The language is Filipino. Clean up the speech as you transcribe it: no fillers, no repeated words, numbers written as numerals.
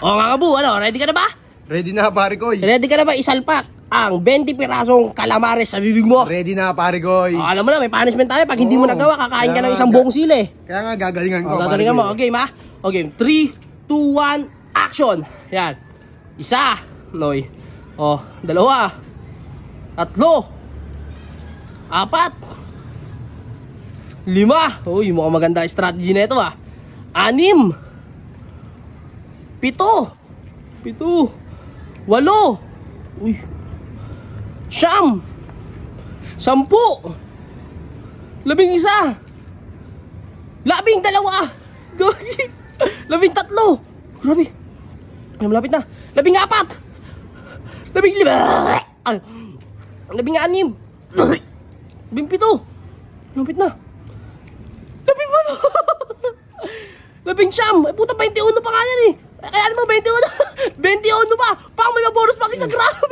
O mga kabu, ano, ready ka na ba? Ready na pare Koy. Ready ka na ba isalpak ang 20 pirasong calamares sa bibig mo? Ready na pare Koy. Alam mo na, may punishment tayo. Pag hindi mo nagawa, kakain ka ng isang buong sili. Kaya nga gagalingan ko. Gagalingan mo, okay ma? Okay, 3, 2, 1, action. Yan. Isa, Noy. O, dalawa. Tatlo. Apat. 5. Uy, mukhang maganda strategy na ito 6. 7. 8. Uy. 9. 10. 11. 12. Gagi. 13. Grabe. Ay, malapit na. 14. 15. 16. 17. Malapit na. 18. 19. Ay, puta, 21 pa nga yan eh. Kaya naman 21. 21 pa. Pang may mabonus pang 1 gram.